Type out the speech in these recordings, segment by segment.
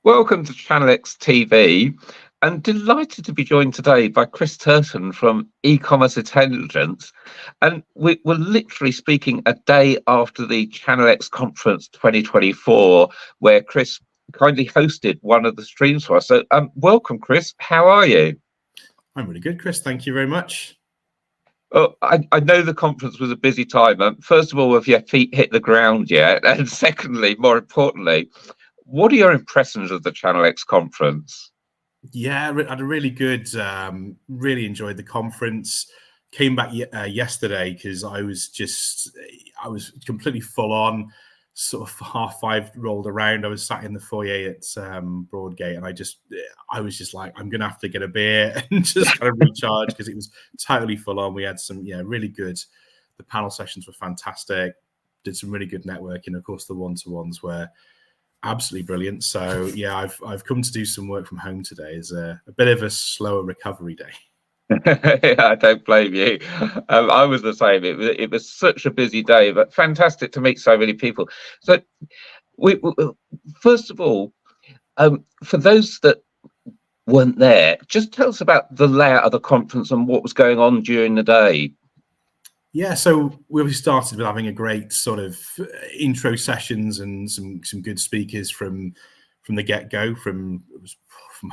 Welcome to ChannelX TV, and delighted to be joined today by Chris Turton from Ecommerce Intelligence. And we're literally speaking a day after the ChannelX Conference 2024, where Chris kindly hosted one of the streams for us. So welcome, Chris. How are you? I'm really good, Chris. Thank you very much. Well, I know the conference was a busy time. First of all, have your feet hit the ground yet? And secondly, more importantly, what are your impressions of the ChannelX conference? Yeah, I had a really good, really enjoyed the conference. Came back yesterday because I was completely full on. Sort of 5:30 rolled around. I was sat in the foyer at Broadgate, and I was just like, I'm gonna have to get a beer and just kind of recharge because it was totally full on. We had some really good. The panel sessions were fantastic. Did some really good networking. Of course, the one-to-ones were absolutely brilliant. So yeah, I've come to do some work from home today. It's a bit of a slower recovery day. I don't blame you. I was the same. It was such a busy day, but fantastic to meet so many people. So, we first of all, for those that weren't there, just tell us about the layout of the conference and what was going on during the day. Yeah, so we obviously started with having a great sort of intro sessions and some good speakers from the get-go, from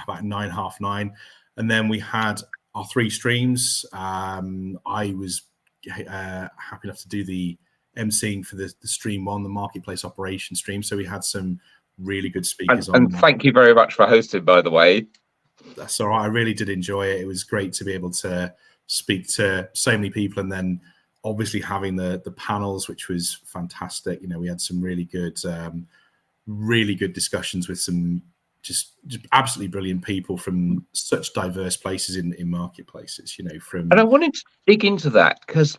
about 9, half 9, and then we had our 3 streams. I was happy enough to do the emceeing for the stream 1, the marketplace operation stream. So we had some really good speakers and thank you very much for hosting, by the way. That's all right. I really did enjoy it. It was great to be able to speak to so many people, and then obviously having the panels, which was fantastic. We had some really good discussions with some just absolutely brilliant people from such diverse places in marketplaces. And I wanted to dig into that because,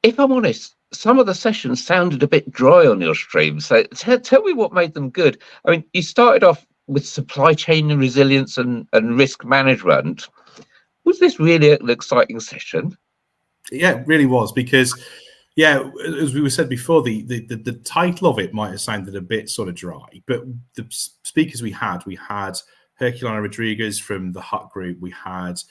if I'm honest, some of the sessions sounded a bit dry on your stream. So tell me what made them good. I mean, you started off with supply chain and resilience and risk management. Was this really an exciting session? Yeah, it really was, because as we were said before, the title of it might have sounded a bit sort of dry, but the speakers we had Herculano Rodriguez from the Hut Group, we had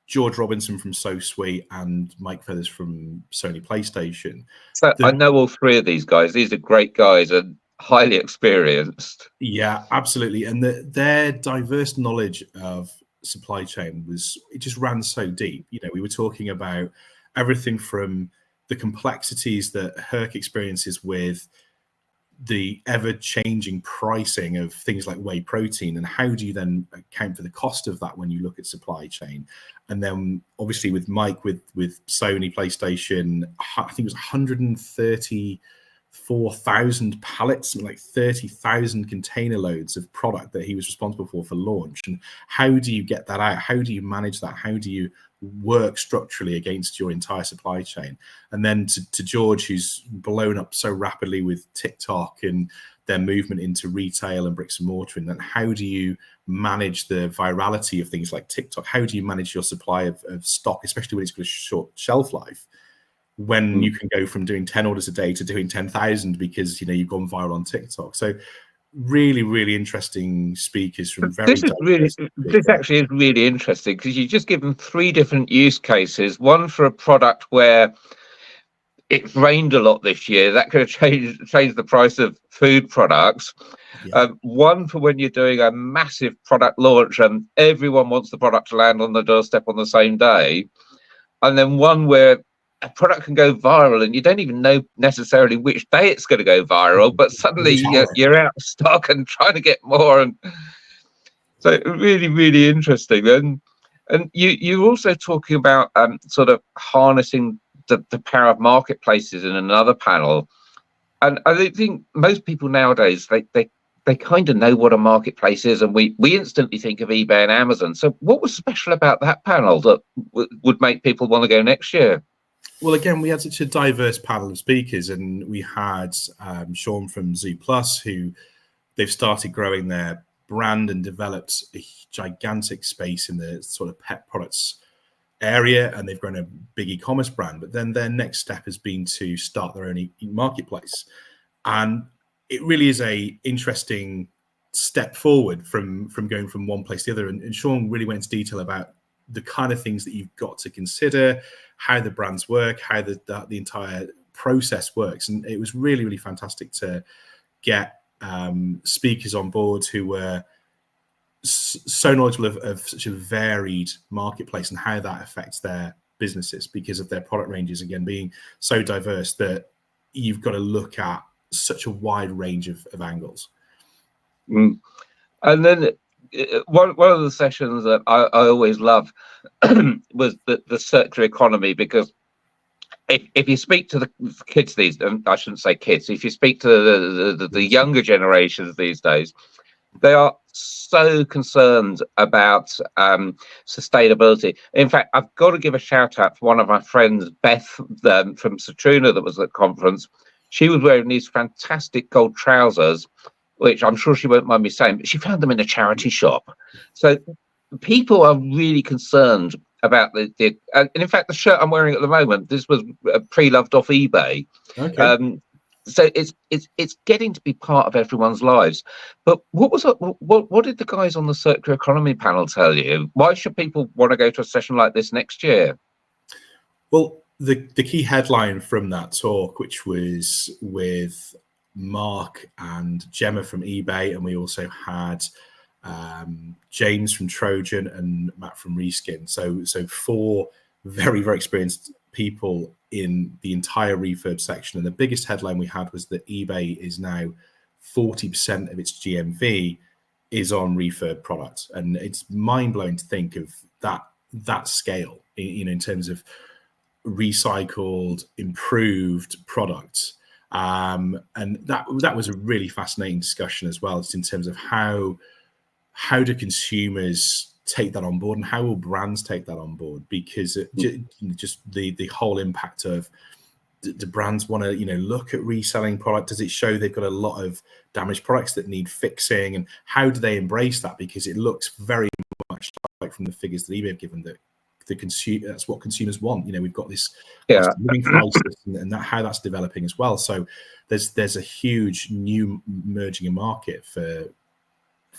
George Robinson from So Sweet, and Mike Feathers from Sony PlayStation. So I know all 3 of these guys. These are great guys and highly experienced. Yeah, absolutely. And their diverse knowledge of supply chain it just ran so deep. We were talking about everything from the complexities that Herc experiences with the ever-changing pricing of things like whey protein, and how do you then account for the cost of that when you look at supply chain. And then obviously with Mike, with Sony PlayStation, I think it was 134,000 pallets, like 30,000 container loads of product that he was responsible for launch. And how do you get that out? How do you manage that? How do you work structurally against your entire supply chain? And then to George, who's blown up so rapidly with TikTok and their movement into retail and bricks and mortar, and then how do you manage the virality of things like TikTok? How do you manage your supply of stock, especially when it's got a short shelf life, when you can go from doing 10 orders a day to doing 10,000 because you've gone viral on TikTok? So really, really interesting speakers from very. This actually is really interesting, because you just give them 3 different use cases. One for a product where it's rained a lot this year, that could have changed the price of food products. Yeah. One for when you're doing a massive product launch and everyone wants the product to land on the doorstep on the same day. And then one where a product can go viral and you don't even know necessarily which day it's going to go viral, but suddenly you're out of stock and trying to get more. And so really, really interesting. And you're also talking about sort of harnessing the power of marketplaces in another panel. And I think most people nowadays, they kind of know what a marketplace is, and we instantly think of eBay and Amazon. So what was special about that panel that would make people want to go next year? Well, again, we had such a diverse panel of speakers, and we had Sean from Zoo Plus, who they've started growing their brand and developed a gigantic space in the sort of pet products area, and they've grown a big e-commerce brand. But then their next step has been to start their own marketplace, and it really is a interesting step forward from going from one place to the other. And Sean really went into detail about the kind of things that you've got to consider, how the brands work, how the entire process works. And it was really, really fantastic to get speakers on board who were so knowledgeable of such a varied marketplace and how that affects their businesses, because of their product ranges, again, being so diverse that you've got to look at such a wide range of angles. And then one of the sessions that I always love was the circular economy, because if you speak to the kids these, I shouldn't say kids, if you speak to the younger generations these days, they are so concerned about sustainability. In fact, I've got to give a shout out for one of my friends, Beth, from Satruna, that was at the conference. She was wearing these fantastic gold trousers, which I'm sure she won't mind me saying, but she found them in a charity shop. So people are really concerned about and in fact, the shirt I'm wearing at the moment, this was pre-loved off eBay. Okay. So it's getting to be part of everyone's lives. But what did the guys on the circular economy panel tell you? Why should people want to go to a session like this next year? Well, the key headline from that talk, which was with Mark and Gemma from eBay, and we also had James from Trojan and Matt from Reskin. So 4 very, very experienced people in the entire refurb section. And the biggest headline we had was that eBay is now 40% of its GMV is on refurb products. And it's mind-blowing to think of that scale, in terms of recycled, improved products. And that was a really fascinating discussion as well, just in terms of how do consumers take that on board, and how will brands take that on board? Because just the whole impact of, the brands want to look at reselling product? Does it show they've got a lot of damaged products that need fixing, and how do they embrace that? Because it looks very much like, from the figures that eBay have given, that that's what consumers want. We've got this cost of living crisis, and how that's developing as well. So there's a huge new emerging market for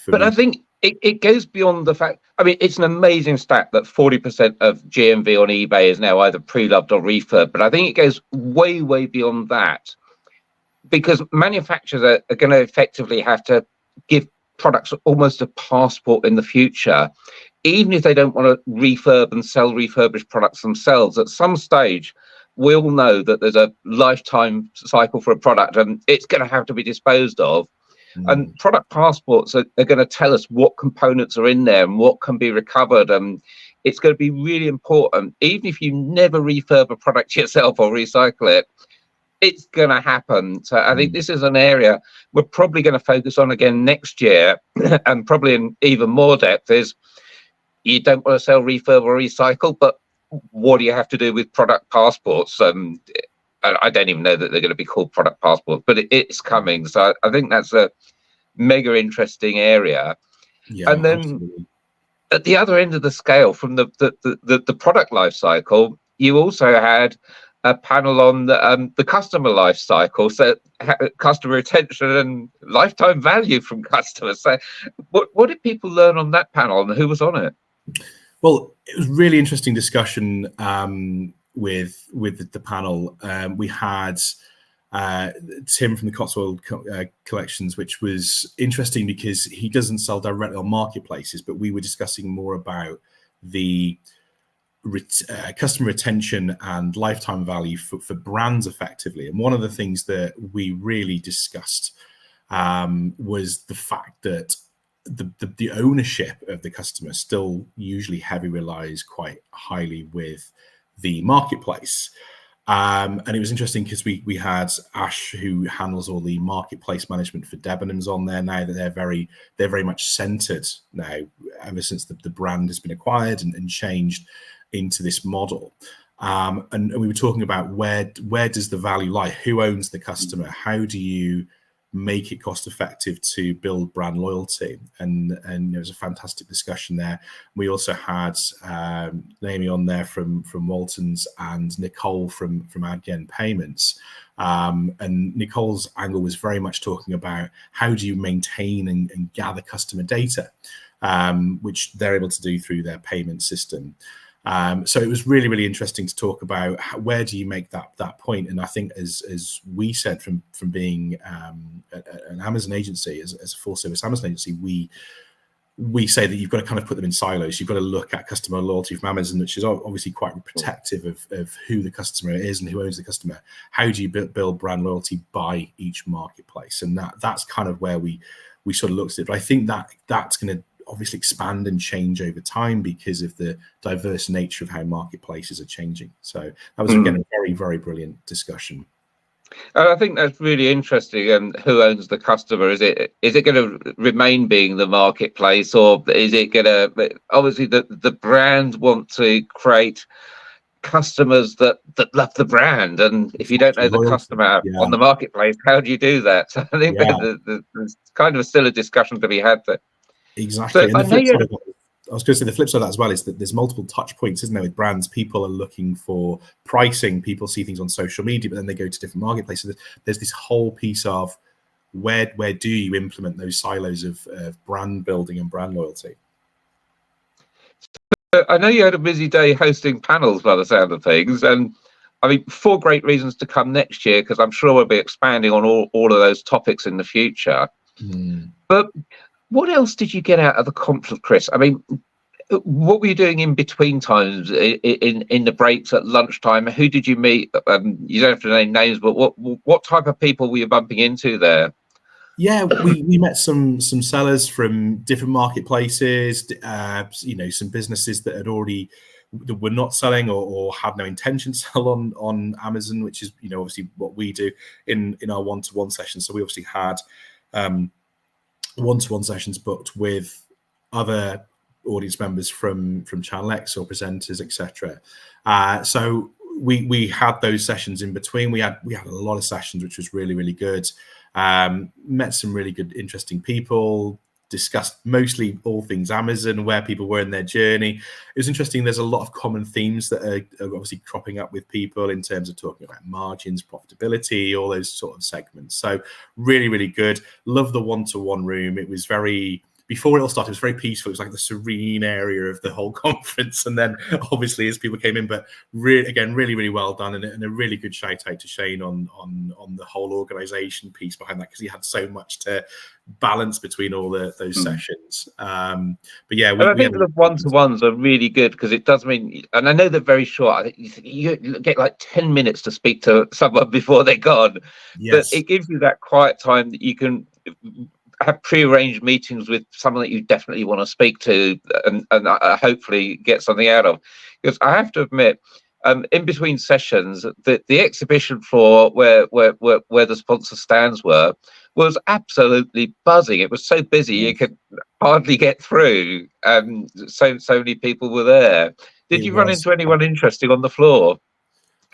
But I think it goes beyond the fact. I mean, it's an amazing stat that 40% of GMV on eBay is now either pre-loved or refurb. But I think it goes way, way beyond that, because manufacturers are going to effectively have to give products almost a passport in the future, even if they don't want to refurb and sell refurbished products themselves. At some stage, we all know that there's a lifetime cycle for a product, and it's going to have to be disposed of. And product passports are going to tell us what components are in there and what can be recovered. And it's going to be really important. Even if you never refurb a product yourself or recycle it, it's going to happen. So I think this is an area we're probably going to focus on again next year, and probably in even more depth. Is you don't want to sell refurb or recycle, but what do you have to do with product passports? I don't even know that they're going to be called product passports, but it's coming. So I think that's a mega interesting area. Yeah, and then absolutely. At the other end of the scale, from the product life cycle, you also had a panel on the customer life cycle, so customer retention and lifetime value from customers. So what did people learn on that panel, and who was on it? Well, it was really interesting discussion with the panel. We had Tim from the Cotswold Collections, which was interesting because he doesn't sell directly on marketplaces, but we were discussing more about the customer retention and lifetime value for brands effectively. And one of the things that we really discussed was the fact that the ownership of the customer still usually heavy relies quite highly with the marketplace. And it was interesting because we had Ash, who handles all the marketplace management for Debenhams, on there now. That they're very much centered now, ever since the brand has been acquired and changed into this model. And we were talking about where does the value lie? Who owns the customer? How do you make it cost effective to build brand loyalty? And there was a fantastic discussion there. We also had Naomi on there from Waltons, and Nicole from Adyen Payments. And Nicole's angle was very much talking about how do you maintain and gather customer data, which they're able to do through their payment system. So it was really, really interesting to talk about where do you make that point. And I think, as we said, from being an Amazon agency, as a full service Amazon agency, we say that you've got to kind of put them in silos. You've got to look at customer loyalty from Amazon, which is obviously quite protective of who the customer is and who owns the customer. How do you build brand loyalty by each marketplace? And that's kind of where we sort of looked at it. But I think that's going to obviously expand and change over time because of the diverse nature of how marketplaces are changing. So that was, again, a very, very brilliant discussion. I think that's really interesting. And who owns the customer? Is it going to remain being the marketplace, or is it going to? Obviously, the brand want to create customers that love the brand, and if you don't know the customer on the marketplace, how do you do that? So I think there's kind of still a discussion to be had there. Exactly. So and I was going to say the flip side of that as well is that there's multiple touch points, isn't there, with brands? People are looking for pricing. People see things on social media, but then they go to different marketplaces. There's this whole piece of where do you implement those silos of brand building and brand loyalty? I know you had a busy day hosting panels by the sound of things, and I mean, 4 great reasons to come next year, because I'm sure we'll be expanding on all of those topics in the future. But what else did you get out of the conference, Chris? I mean, what were you doing in between times, in the breaks at lunchtime? Who did you meet? You don't have to name names, but what type of people were you bumping into there? Yeah, we met some sellers from different marketplaces, some businesses that were not selling or had no intention to sell on Amazon, which is, obviously what we do in our one-to-one sessions. So we obviously had one-to-one sessions booked with other audience members from ChannelX or presenters, etc. So we had those sessions in between. We had a lot of sessions, which was really, really good. Met some really good, interesting people, discussed mostly all things Amazon, where people were in their journey. It was interesting. There's a lot of common themes that are obviously cropping up with people in terms of talking about margins, profitability, all those sort of segments. So really, really good. Love the one-to-one room. It was before it all started, it was very peaceful. It was like the serene area of the whole conference. And then obviously as people came in, but really, really well done. And a really good shout out to Shane on the whole organization piece behind that, because he had so much to balance between all those sessions. But yeah, I think the one-to-ones are really good, because it does mean, and I know they're very short. I think you get like 10 minutes to speak to someone before they're gone. Yes. But it gives you that quiet time that you can have pre-arranged meetings with someone that you definitely want to speak to and hopefully get something out of. Because I have to admit, in between sessions, the exhibition floor where the sponsor stands was absolutely buzzing. It was so busy you could hardly get through. So many people were there. Did you run into anyone interesting on the floor?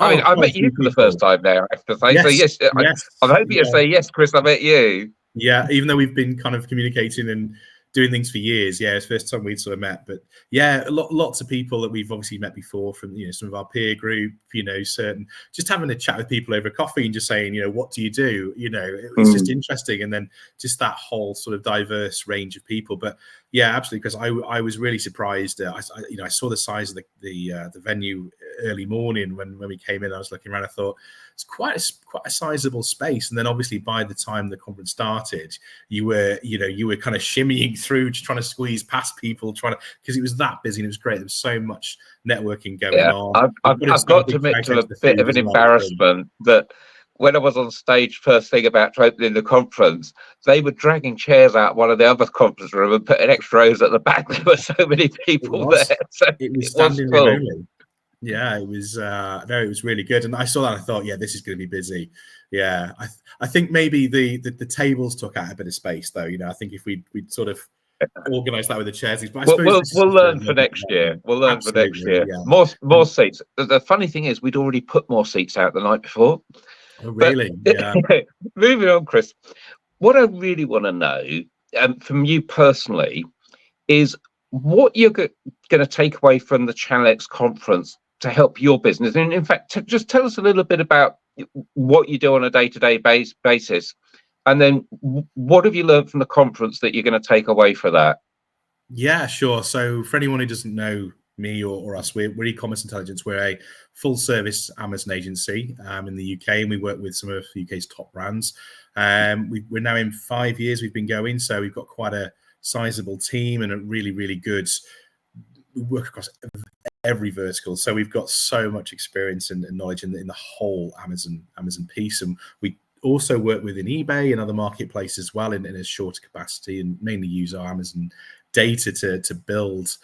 I mean, I met you for the first time now, I have to say. Yes, so yes, I'm hoping you say yes, Chris. I met you. Yeah, even though we've been kind of communicating and doing things for years, it's the first time we'd sort of met. But yeah, lots of people that we've obviously met before from some of our peer group, certain, just having a chat with people over coffee and just saying, what do you do? It was just interesting, and then just that whole sort of diverse range of people. But yeah, absolutely, because I was really surprised. I saw the size of the venue early morning when we came in. I was looking around. I thought it's quite a sizable space. And then obviously by the time the conference started, you were kind of shimmying through, just trying to squeeze past people, because it was that busy and it was great. There was so much networking going on. I've got to admit to a bit of an embarrassment that when I was on stage first thing about opening the conference, they were dragging chairs out one of the other conference room and putting extra rows at the back. There were so many people there. So it was standing room only. Yeah, it was it was really good. And I saw that and I thought, this is going to be busy. Yeah, I think maybe the tables took out a bit of space though. I think if we'd sort of organise that with the chairs. But we'll learn for next year. We'll learn for next year. Yeah. More seats. The funny thing is, we'd already put more seats out the night before. Oh, really? Yeah. Moving on, Chris. What I really want to know from you personally is what you're going to take away from the ChannelX conference to help your business? And in fact, just tell us a little bit about what you do on a day-to-day basis, and then what have you learned from the conference that you're going to take away for that? Yeah, sure. So for anyone who doesn't know me or us, we're Ecommerce Intelligence. We're a full-service Amazon agency in the UK, and we work with some of the UK's top brands. We're now in 5 years we've been going, so we've got quite a sizable team and a really, really good. We work across every vertical, so we've got so much experience and knowledge in the whole Amazon piece, and we also work within eBay and other marketplaces as well in a shorter capacity, and mainly use our Amazon data to build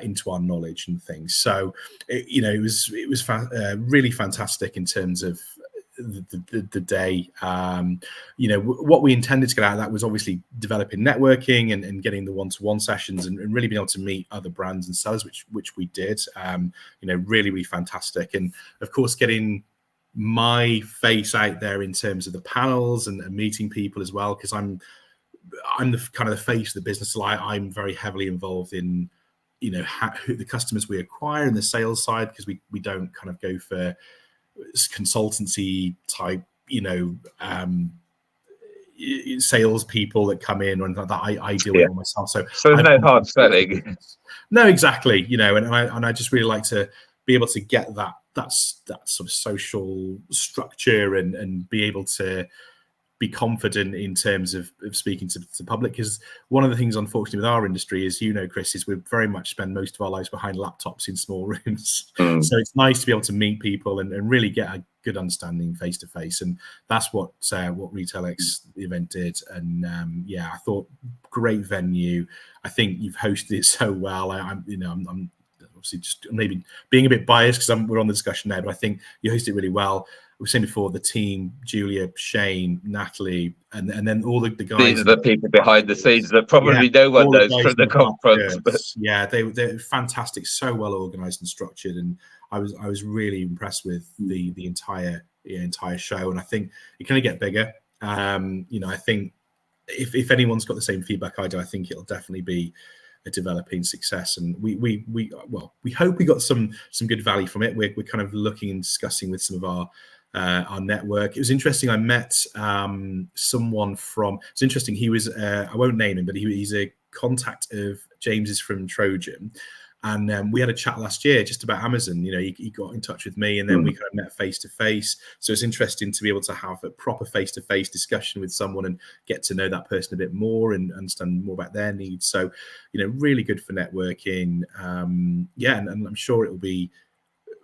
into our knowledge and things. So it was really fantastic in terms of the day. What we intended to get out of that was obviously developing networking and getting the one-to-one sessions and really being able to meet other brands and sellers, which we did. Really, really fantastic. And of course, getting my face out there in terms of the panels and meeting people as well, because I'm the kind of the face of the business. So I'm very heavily involved in who the customers we acquire and the sales side, because we don't kind of go for consultancy type sales people that come in or anything like that. I deal with it myself. So there's no hard selling. No, exactly. And I just really like to be able to get that sort of social structure and be able to be confident in terms of speaking to the public. Because one of the things, unfortunately, with our industry is, Chris, is we very much spend most of our lives behind laptops in small rooms. So it's nice to be able to meet people and really get a good understanding face to face. And that's what RetailX event did. And I thought great venue. I think you've hosted it so well. I'm obviously just maybe being a bit biased because we're on the discussion now, but I think you hosted it really well. We've seen before the team, Julia, Shane, Natalie, and then all the guys. These are the people behind the scenes that probably no one knows from the conference. But yeah, they're fantastic, so well organized and structured, and I was really impressed with the entire show, and I think it can get bigger. I think if anyone's got the same feedback I do, I think it'll definitely be a developing success, and we hope we got some good value from it. We're kind of looking and discussing with some of our network. It was interesting. I met someone from. It's interesting. He was. I won't name him, but he's a contact of James's from Trojan, and we had a chat last year just about Amazon. He got in touch with me, and then we kind of met face to face. So it's interesting to be able to have a proper face to face discussion with someone and get to know that person a bit more and understand more about their needs. So, really good for networking. And I'm sure it will be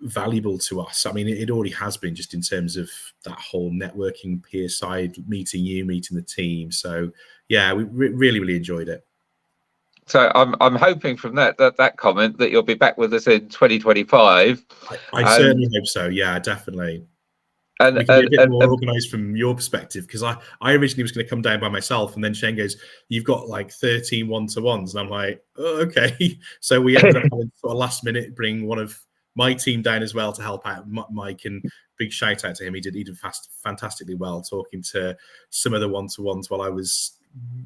valuable to us. I mean, it already has been, just in terms of that whole networking peer side, meeting the team. So yeah, we really, really enjoyed it. So I'm hoping from that comment that you'll be back with us in 2025. I certainly hope so. Yeah, definitely. And we can be a bit more organised from your perspective, because I originally was going to come down by myself, and then Shane goes, "You've got like 13 one-to-ones," and I'm like, "Oh, okay." So we ended up having sort of last minute bring one of my team down as well to help out Mike, and big shout out to him. He did fantastically well talking to some of the one-to-ones while I was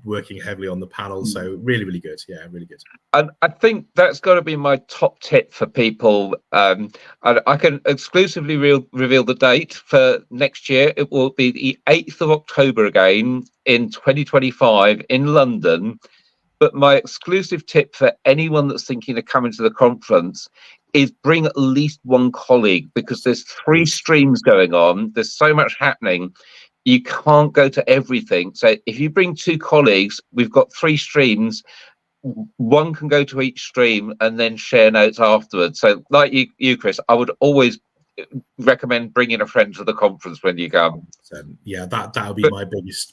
working heavily on the panel. So really, really good. Yeah, really good. And I think that's got to be my top tip for people. I can exclusively reveal the date for next year. It will be the 8th of October again in 2025 in London. But my exclusive tip for anyone that's thinking of coming to the conference is bring at least one colleague, because there's 3 streams going on. There's so much happening. You can't go to everything. So if you bring 2 colleagues, we've got 3 streams. One can go to each stream and then share notes afterwards. So like you Chris, I would always recommend bringing a friend to the conference when you come. Yeah, that'll be my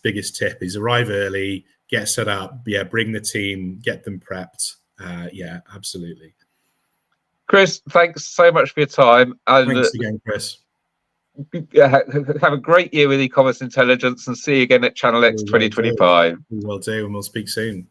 biggest tip, is arrive early, get set up. Yeah, bring the team, get them prepped. Yeah, absolutely. Chris, thanks so much for your time. And thanks again, Chris. Have a great year with Ecommerce Intelligence, and see you again at ChannelX 2025. We will do, and we'll speak soon.